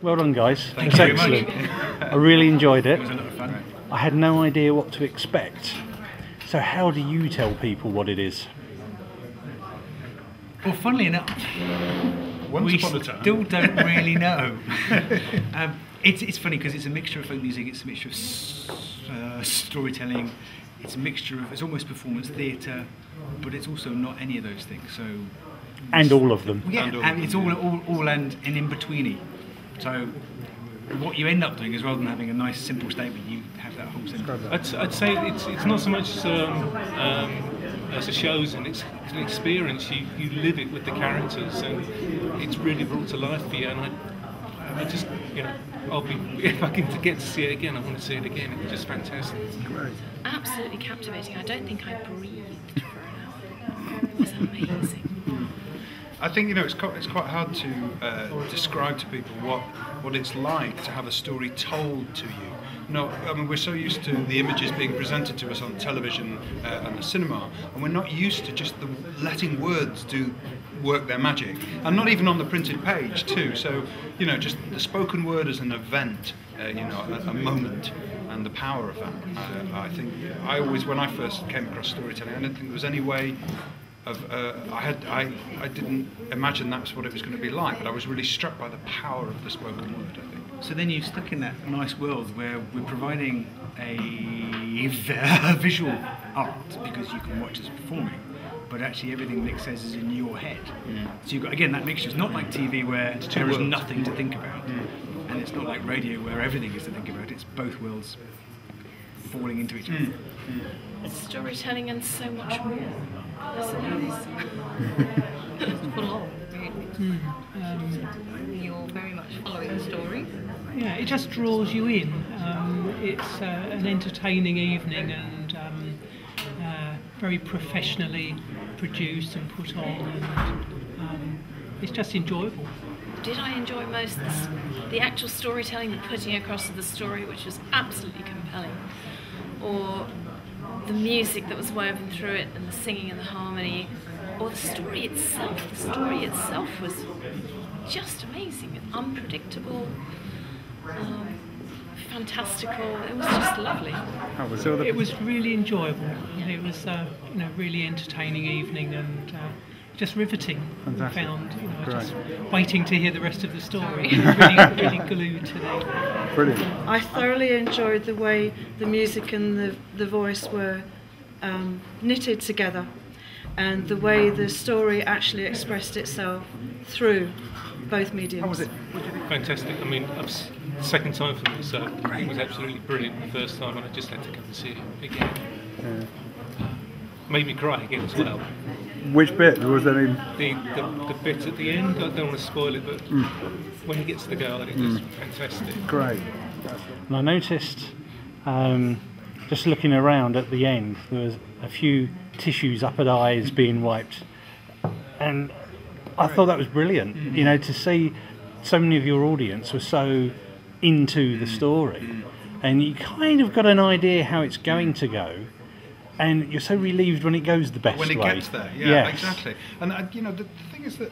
Well done, guys. Thank you very excellent. much. I really enjoyed it. It was a lot of fun. I had no idea what to expect. So how do you tell people what it is? Well, funnily enough, we still don't really know. It's funny because it's a mixture of folk music, it's a mixture of storytelling, it's a mixture of, it's almost performance theatre, but it's also not any of those things. So, and all of them. Yeah, and it's all and in betweeny. So what you end up doing is, rather than having a nice simple statement, you have that whole sentence. I'd say it's not so much as a shows, and it's an experience. You live it with the characters, and it's really brought to life for you. And I just, you know, if I can get to see it again, I want to see it again. It's just fantastic. Great. Absolutely captivating. I don't think I breathed for an hour. It was amazing. I think, you know, it's quite hard to describe to people what it's like to have a story told to you. No, I mean, we're so used to the images being presented to us on television and the cinema, and we're not used to just letting words work their magic, and not even on the printed page too. So, you know, just the spoken word as an event, you know, a moment, and the power of that. I think I always, when I first came across storytelling, I didn't think there was any way of I didn't imagine that's what it was going to be like, but I was really struck by the power of the spoken word, I think. So then you're stuck in that nice world where we're providing a visual art because you can watch us performing, but actually everything Nick says is in your head. So you've got, again, that mixture. It's not like TV where there is nothing to think about, and it's not like radio where everything is to think about. It's both worlds falling into each other. It's storytelling and so much more. I suppose. Full on, really. You're very much following the story. Yeah, it just draws you in. It's an entertaining evening and very professionally produced and put on, and it's just enjoyable. Did I enjoy most the actual storytelling, the putting across of the story, which was absolutely compelling, or the music that was woven through it, and the singing and the harmony, or the story itself? The story itself was just amazing, unpredictable, fantastical. It was just lovely. It was really enjoyable. It was you know, really entertaining evening, and just riveting. Fantastic. Found, you know, just waiting to hear the rest of the story. really glued to the. Brilliant. I thoroughly enjoyed the way the music and the voice were knitted together, and the way the story actually expressed itself through both mediums. How was it? Fantastic. I mean, second time for me, so it was absolutely brilliant the first time, and I just had to come and see it again. Yeah. Made me cry again as well. Which bit? Was there any... The bit at the end, I don't want to spoil it, but when he gets to the girl, it was fantastic. Great. And I noticed, just looking around at the end, there was a few tissues up at eyes being wiped, and I thought that was brilliant. You know, to see so many of your audience were so into the story, and you kind of got an idea how it's going to go, and you're so relieved when it goes the best way. When it gets there, yeah, yes. Exactly. And you know, the thing is that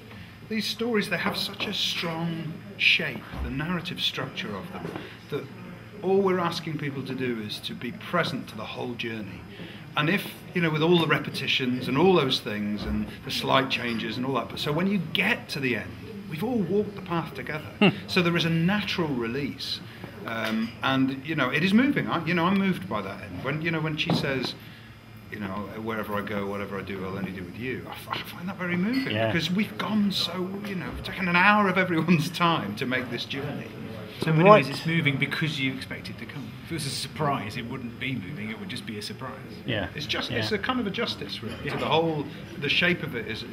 these stories, they have such a strong shape, the narrative structure of them, that all we're asking people to do is to be present to the whole journey. And if, you know, with all the repetitions and all those things and the slight changes and all that, so when you get to the end, we've all walked the path together. So there is a natural release. And, you know, it is moving. I'm moved by that end. When she says, you know, wherever I go, whatever I do, I'll only do with you. I find that very moving, because we've gone so, you know, taken an hour of everyone's time to make this journey. So in many ways it's moving because you expect it to come. If it was a surprise, it wouldn't be moving, it would just be a surprise. Yeah. It's just, it's a kind of a justice, really. So the shape of it is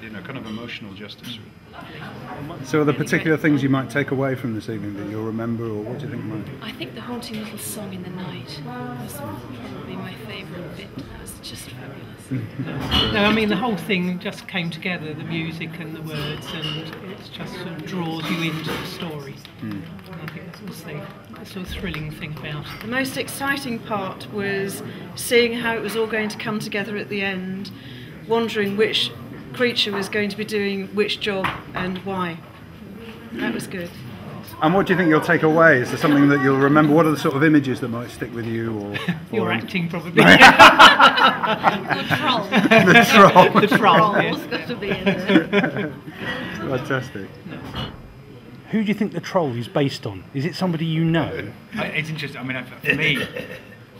you know, kind of emotional justice, really. So are there particular things you might take away from this evening that you'll remember, or what do you think might? I think the haunting little song in the night was probably my favourite bit. It was just fabulous. No, I mean, the whole thing just came together, the music and the words, and it just sort of draws you into the story. And I think that was the sort of thrilling thing about it. The most exciting part was seeing how it was all going to come together at the end, wondering which creature was going to be doing which job and why. That was good. And what do you think you'll take away? Is there something that you'll remember? What are the sort of images that might stick with you? Or Your acting, probably. The troll. The troll. The troll. Troll's got to be in there. Fantastic. Who do you think the troll is based on? Is it somebody you know? It's interesting. I mean,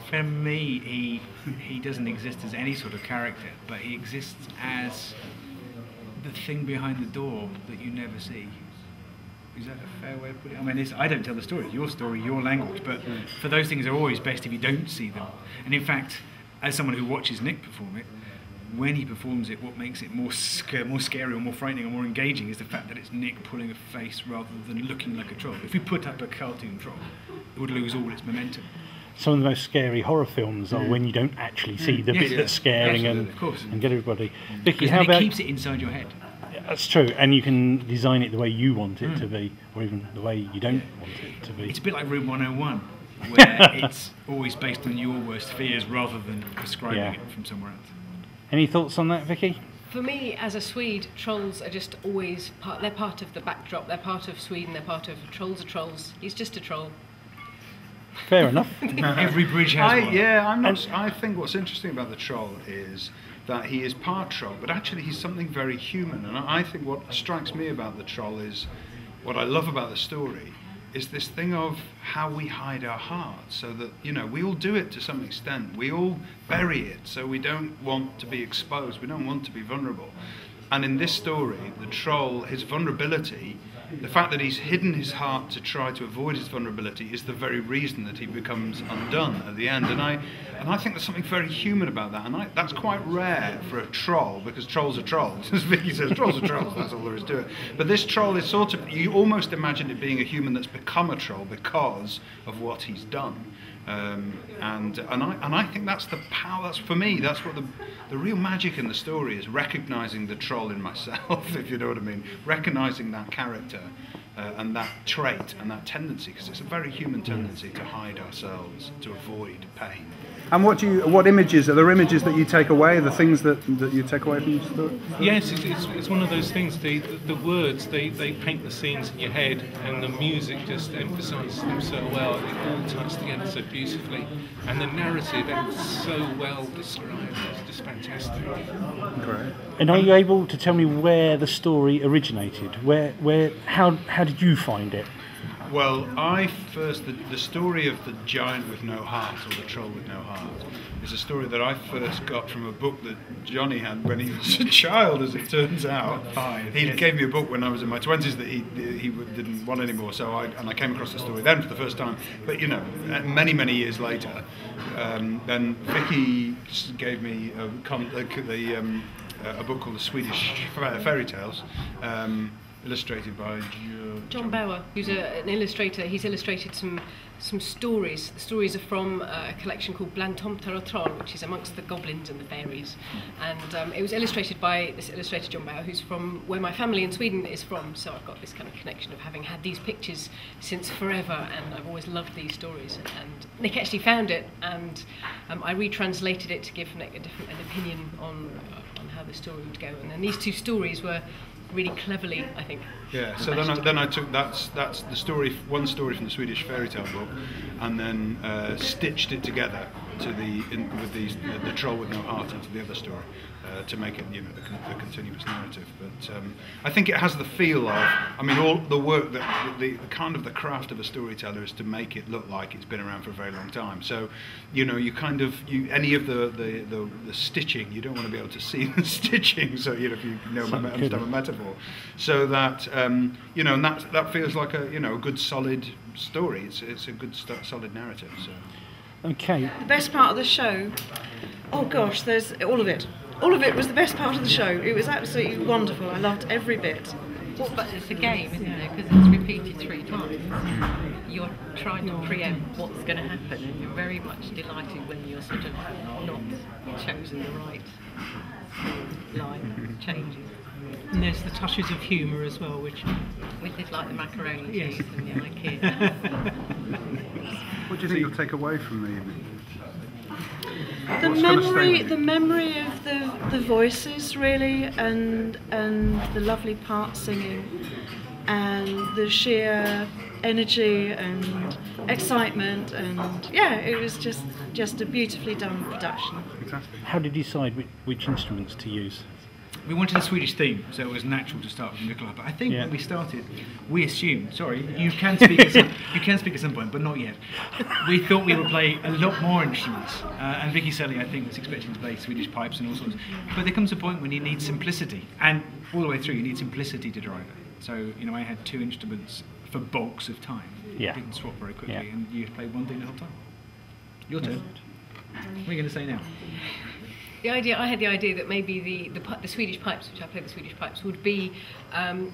for me, he doesn't exist as any sort of character, but he exists as the thing behind the door that you never see. Is that a fair way of putting it? I mean, I don't tell the story, your language, but for those things are always best if you don't see them. And in fact, as someone who watches Nick perform it, when he performs it, what makes it more scary or more frightening or more engaging is the fact that it's Nick pulling a face rather than looking like a troll. If we put up a cartoon troll, it would lose all its momentum. Some of the most scary horror films are when you don't actually see the bit that's scaring and get everybody. Vicky, how about... It keeps it inside your head. That's true, and you can design it the way you want it to be, or even the way you don't want it to be. It's a bit like Room 101, where it's always based on your worst fears rather than prescribing it from somewhere else. Any thoughts on that, Vicky? For me, as a Swede, trolls are just always they're part of the backdrop, they're part of Sweden, they're part of... Trolls are trolls. He's just a troll. Fair enough. Every bridge has one. Yeah, I think what's interesting about the troll is that he is part troll, but actually he's something very human. And I think what strikes me about the troll is, what I love about the story, is this thing of how we hide our hearts, so that, you know, we all do it to some extent. We all bury it, so we don't want to be exposed. We don't want to be vulnerable. And in this story, the troll, his vulnerability, the fact that he's hidden his heart to try to avoid his vulnerability, is the very reason that he becomes undone at the end. And I think there's something very human about that. And that's quite rare for a troll, because trolls are trolls. As Vicky says, trolls are trolls. That's all there is to it. But this troll is sort of, you almost imagine it being a human that's become a troll because of what he's done. And I think that's the power. That's, for me, that's what the real magic in the story is, recognizing the troll in myself, if you know what I mean, recognizing that character and that trait and that tendency, because it's a very human tendency to hide ourselves, to avoid pain. And what images, are there images that you take away, the things that you take away from the story? Yes, it's one of those things, the words, they paint the scenes in your head, and the music just emphasises them so well. It all ties together so beautifully. And the narrative, it's so well described. It's just fantastic. Great. And are you able to tell me where the story originated? How did you find it? Well, the story of the giant with no heart, or the troll with no heart, is a story that I first got from a book that Jonny had when he was a child, as it turns out. He gave me a book when I was in my 20s that he didn't want anymore, so I came across the story then for the first time. But, you know, many, many years later, then Vicky gave me a book called The Swedish Fairy Tales, illustrated by John Bauer, who's an illustrator. He's illustrated some stories. The stories are from a collection called Bland Tomtar och Troll, which is amongst the goblins and the fairies. And it was illustrated by this illustrator, John Bauer, who's from where my family in Sweden is from. So I've got this kind of connection of having had these pictures since forever, and I've always loved these stories. And Nick actually found it, and I retranslated it to give Nick an opinion on how the story would go. And then these two stories were really cleverly, I think. Yeah. So then I took that's the story, one story from the Swedish fairy tale book, and then stitched it together with the troll with no heart into the other story to make it, you know, the continuous narrative. But I think it has the feel of, I mean, all the work that the kind of the craft of a storyteller is to make it look like it's been around for a very long time. So, you know, any of the stitching, you don't want to be able to see the stitching. So, you know, if you understand a metaphor, so that you know, and that feels like a good solid story. It's a good solid narrative. So. Okay. The best part of the show, oh gosh, there's all of it. All of it was the best part of the show. It was absolutely wonderful. I loved every bit. Well, but it's a game, isn't it? Because it's repeated 3 times. You're trying to preempt what's going to happen, and you're very much delighted when you're sort of not chosen the right line changes. And there's the touches of humour as well, which is like the macaroni Yes. cheese and the IKEA. What do you think you'll take away from the evening? The memory of the voices, really, and the lovely part singing, and the sheer energy and excitement, and yeah, it was just a beautifully done production. Fantastic. How did you decide which instruments to use? We wanted a Swedish theme, so it was natural to start with Nicola. But I think when we started, we assumed. Sorry, you can speak at some point, but not yet. We thought we would play a lot more instruments, and Vicki Selly, I think, was expecting to play Swedish pipes and all sorts. But there comes a point when you need simplicity, and all the way through, you need simplicity to drive it. So I had 2 instruments for bulks of time. Yeah. You can swap very quickly, Yeah. and you play one thing the whole time. Your turn. What are you going to say now? I had the idea that maybe the Swedish pipes, which I play the Swedish pipes, would be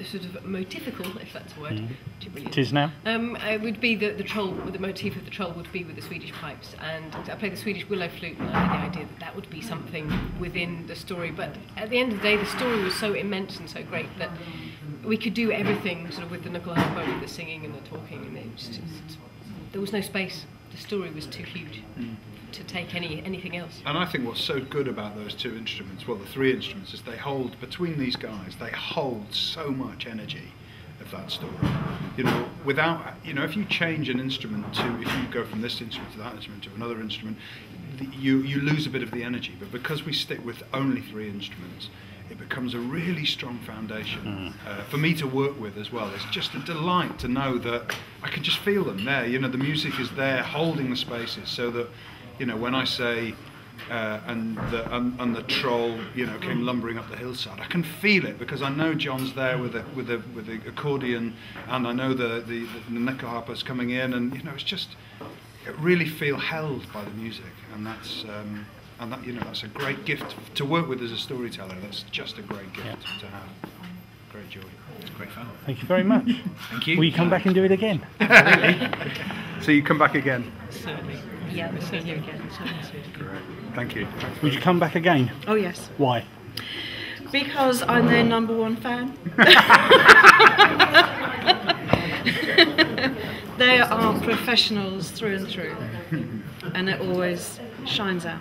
sort of motifical, if that's a word. Too brilliant. It is now. It would be the troll, the motif of the troll would be with the Swedish pipes, and I play the Swedish willow flute, and I had the idea that would be something within the story. But at the end of the day, the story was so immense and so great that we could do everything sort of with the knuckle harper, with the singing and the talking, and it was just, there was no space. The story was too huge to take anything else. And I think what's so good about those 2 instruments, well, the 3 instruments, is they hold, between these guys, they hold so much energy of that story. Without, if you change an instrument if you go from this instrument to that instrument to another instrument, you lose a bit of the energy. But because we stick with only 3 instruments, it becomes a really strong foundation for me to work with as well. It's just a delight to know that I can just feel them there. The music is there holding the spaces, so that when I say and the troll came lumbering up the hillside, I can feel it because I know John's there with the accordion, and I know the nickel harper's coming in, and it's just, it really feel held by the music, and that's that's a great gift to work with as a storyteller. That's just a great gift to have. Great joy. It's great fun. Thank you very much. Thank you. Will you come back and do it again? So you come back again. Certainly. Yeah, we'll see you again. Great. Thank you. Would you come back again? Oh yes, Why? because I'm their #1 fan. They are professionals through and through, and it always shines out.